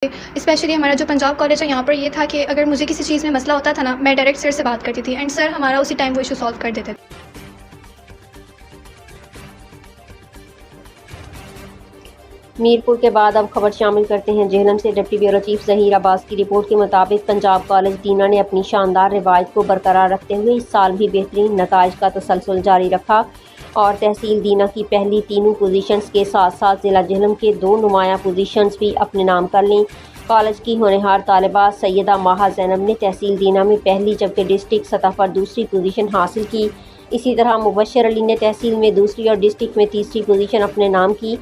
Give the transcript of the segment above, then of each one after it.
Especially ہمارا جو Punjab college ہے یہاں پر یہ تھا کہ اگر مجھے کسی چیز میں مسئلہ ہوتا تھا نا، میں ڈائریکٹ سر سے بات کرتی تھی اینڈ سر ہمارا اسی ٹائم وہ ایشو سالو کر دیتے تھے۔ میرپور کے بعد اب خبر شامل کرتے ہیں جہلم سے۔ ڈپٹی بیورو چیف ظہیر عباس کی رپورٹ کے مطابق پنجاب کالج دینا نے اپنی شاندار روایت کو برقرار رکھتے ہوئے اس سال بھی بہترین نتائج کا تسلسل جاری رکھا اور تحصیل دینا کی پہلی تینوں پوزیشنز کے ساتھ ساتھ ضلع جہلم کے 2 نمایاں پوزیشنز بھی اپنے نام کر لیں۔ کالج کی ہونہار طالبہ سیدہ ماہا زینب نے تحصیل دینا میں پہلی جبکہ ڈسٹرکٹ سطح پر دوسری پوزیشن حاصل کی۔ اسی طرح مبشر علی نے تحصیل میں دوسری اور ڈسٹرکٹ میں تیسری پوزیشن اپنے نام کی۔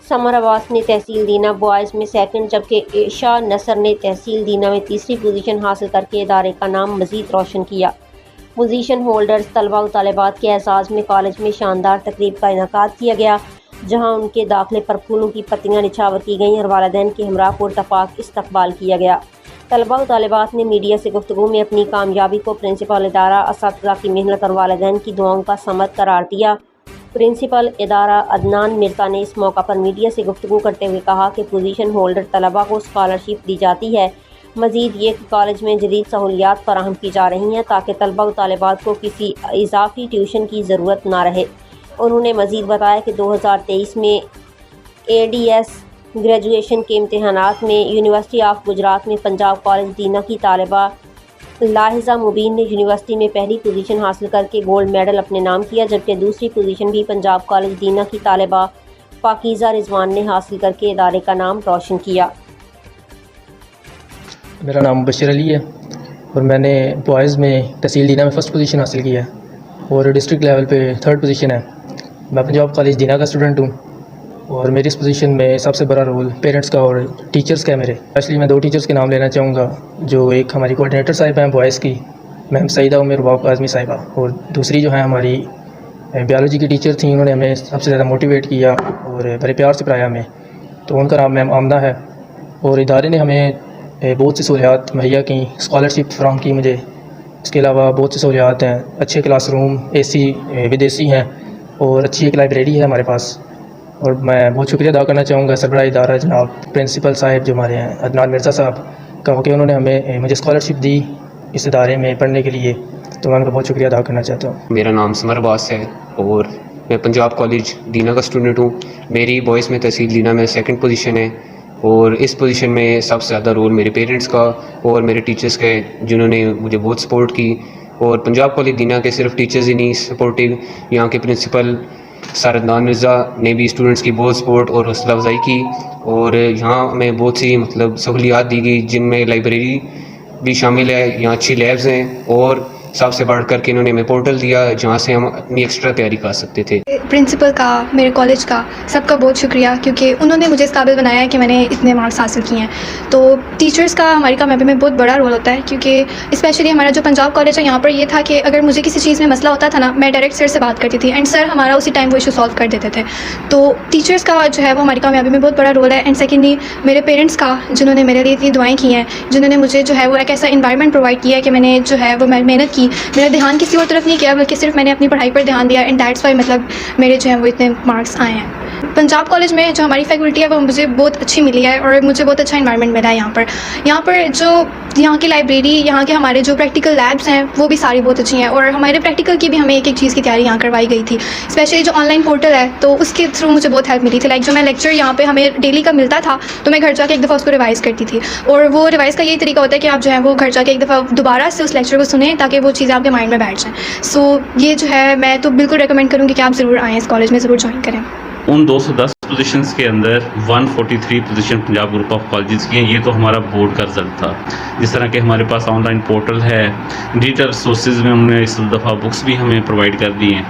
سمر عباس نے تحصیل دینا بوائز میں سیکنڈ جبکہ عائشہ نصر نے تحصیل دینا میں تیسری پوزیشن حاصل کر کے ادارے کا نام مزید روشن کیا۔ پوزیشن ہولڈرز طلبہ و طالبات کے اعزاز میں کالج میں شاندار تقریب کا انعقاد کیا گیا، جہاں ان کے داخلے پر پھولوں کی پتیاں نچھاور کی گئیں اور والدین کے ہمراہ پراتفاق استقبال کیا گیا۔ طلبہ و طالبات نے میڈیا سے گفتگو میں اپنی کامیابی کو پرنسپل ادارہ، اساتذہ کی محنت اور والدین کی دعاؤں کا ثمر قرار دیا۔ پرنسپل ادارہ عدنان مرتا نے اس موقع پر میڈیا سے گفتگو کرتے ہوئے کہا کہ پوزیشن ہولڈر طلبہ کو اسکالرشپ دی جاتی ہے۔ مزید یہ کہ کالج میں جدید سہولیات فراہم کی جا رہی ہیں تاکہ طلبہ و طالبات کو کسی اضافی ٹیوشن کی ضرورت نہ رہے۔ انہوں نے مزید بتایا کہ 2023 میں ADS گریجویشن کے امتحانات میں یونیورسٹی آف گجرات میں پنجاب کالج دینا کی طالبہ لاحظہ مبین نے یونیورسٹی میں پہلی پوزیشن حاصل کر کے گولڈ میڈل اپنے نام کیا، جبکہ دوسری پوزیشن بھی پنجاب کالج دینا کی طالبہ پاکیزہ رضوان نے حاصل کر کے ادارے کا نام روشن کیا۔ میرا نام مبشر علی ہے اور میں نے بوائز میں تحصیل دینا میں فرسٹ پوزیشن حاصل کیا ہے اور ڈسٹرکٹ لیول پہ تھرڈ پوزیشن ہے۔ میں پنجاب کالج دینا کا اسٹوڈنٹ ہوں اور میری اس پوزیشن میں سب سے بڑا رول پیرنٹس کا اور ٹیچرس کا ہے میرے۔ اسپیشلی میں 2 ٹیچرس کے نام لینا چاہوں گا، جو ایک ہماری کوآرڈینیٹر صاحبہ ہیں بوائز کی میم سعیدہ عمر واب اعظمی صاحبہ، اور دوسری جو ہیں ہماری بیالوجی کی ٹیچر تھیں، انہوں نے ہمیں سب سے زیادہ موٹیویٹ کیا اور بڑے پیار سے پڑھایا ہمیں، تو ان کا نام میم آمنہ ہے۔ اور ادارے نے ہمیں بہت سی سہولیات مہیا کی، اسکالرشپ فراہم کی مجھے، اس کے علاوہ بہت سی سہولیات ہیں، اچھے class room AC with AC ہیں اور اچھی ایک لائبریری ہے ہمارے پاس۔ اور میں بہت شکریہ ادا کرنا چاہوں گا سربراہ ادارہ جناب پرنسپل صاحب جو ہمارے ہیں عدنان مرزا صاحب کا، کہ انہوں نے ہمیں مجھے اسکالرشپ دی اس ادارے میں پڑھنے کے لیے، تو میں ان کا بہت شکریہ ادا کرنا چاہتا ہوں۔ میرا نام سمر عباس ہے اور میں پنجاب کالج دینا کا اسٹوڈنٹ ہوں۔ میری بوائز میں تحصیل دینا میں سیکنڈ پوزیشن ہے اور اس پوزیشن میں سب سے زیادہ رول میرے پیرنٹس کا اور میرے ٹیچرس کا ہے، جنہوں نے مجھے بہت سپورٹ کی۔ اور پنجاب کالج دینا کے صرف ٹیچرز ہی نہیں سپورٹیو، یہاں کے پرنسپل سر عدنان مرزا نے بھی اسٹوڈنٹس کی بہت سپورٹ اور حوصلہ افزائی کی، اور یہاں ہمیں بہت سی سہولیات دی گئی، جن میں لائبریری بھی شامل ہے، یہاں اچھی لیبز ہیں، اور سب سے بڑھ کر کے انہوں نے ہمیں پورٹل دیا جہاں سے ہم اپنی ایکسٹرا تیاری کر سکتے تھے۔ پرنسپل کا، میرے کالج کا، سب کا بہت شکریہ، کیونکہ انہوں نے مجھے اس قابل بنایا ہے کہ میں نے اتنے مارکس حاصل کیے ہیں۔ تو ٹیچرس کا ہماری کامیابی میں بہت بڑا رول ہوتا ہے، کیونکہ اسپیشلی ہمارا جو پنجاب کالج ہے یہاں پر یہ تھا کہ اگر مجھے کسی چیز میں مسئلہ ہوتا تھا نا، میں ڈائریکٹ سر سے بات کرتی تھی اینڈ سر ہمارا اسی ٹائم وہ ایشو سالو کر دیتے تھے۔ تو ٹیچرس کا جو ہے وہ ہماری کامیابی میں بہت بڑا رول ہے۔ اینڈ سیکنڈلی میرے پیرنٹس کا، جنہوں نے میرے لیے اتنی دعائیں کی ہیں، جنہوں نے مجھے جو ہے وہ ایک ایسا انوائرمنٹ پرووائڈ کیا ہے کہ میں نے جو ہے وہ محنت کی، میرا دھیان کسی اور طرف نہیں کیا بلکہ صرف میں نے اپنی پڑھائی پر دھیان دیا، اینڈ دیٹس وائی میرے جو ہے وہ اتنے مارکس آئے ہیں۔ پنجاب کالج میں جو ہماری فیکلٹی ہے وہ مجھے بہت اچھی ملی ہے اور مجھے بہت اچھا انوائرمنٹ ملا ہے یہاں پر جو یہاں کی لائبریری، یہاں کے ہمارے جو پریکٹیکل لیبس ہیں وہ بھی ساری بہت اچھی ہیں، اور ہمارے پریکٹیکل کی بھی ہمیں ایک چیز کی تیاری یہاں کروائی گئی تھی۔ اسپیشلی جو آن لائن پورٹل ہے تو اس کے تھرو مجھے بہت ہیلپ ملی تھی، لائک جو میں لیکچر یہاں پہ ہمیں ڈیلی کا ملتا تھا تو میں گھر جا کے ایک دفعہ اس کو ریوائز کرتی تھی، اور وہ ریوائز کا یہی طریقہ ہوتا ہے کہ آپ جو ہے وہ گھر جا کے ایک دفعہ دوبارہ سے اس لیکچر کو سنیں تاکہ وہ چیزیں آپ کے مائنڈ میں بیٹھ جائیں۔ سو یہ جو ہے میں تو بالکل ریکمینڈ کروں گی کہ آپ ضرور آئیں، اس کالج میں ضرور جوائن کریں۔ ان 210 پوزیشنز کے اندر 143 position Punjab group of colleges کی ہیں۔ یہ تو ہمارا بورڈ کا رزلٹ تھا۔ جس طرح کہ ہمارے پاس آن لائن پورٹل ہے، ڈیجیٹل ریسورسز میں ہم نے اس دفعہ بکس بھی ہمیں پرووائڈ کر دی ہیں،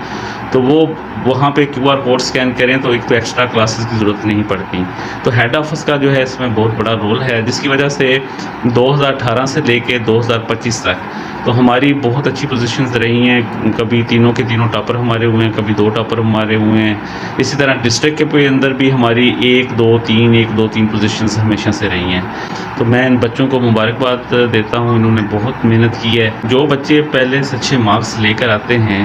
تو وہ وہاں پہ QR کوڈ اسکین کریں تو ایک تو ایکسٹرا کلاسز کی ضرورت نہیں پڑتی۔ تو ہیڈ آفس کا جو ہے اس میں بہت بڑا رول ہے، جس کی وجہ سے 2018 سے لے کے 2025 تک تو ہماری بہت اچھی پوزیشنز رہی ہیں۔ کبھی تینوں کے تینوں ٹاپر ہمارے ہوئے ہیں، کبھی 2 ٹاپر ہمارے ہوئے ہیں۔ اسی طرح ڈسٹرکٹ کے اندر بھی ہماری 1 2 3 پوزیشنز ہمیشہ سے رہی ہیں۔ تو میں ان بچوں کو مبارکباد دیتا ہوں، انہوں نے بہت محنت کی ہے۔ جو بچے پہلے سے اچھے مارکس لے کر آتے ہیں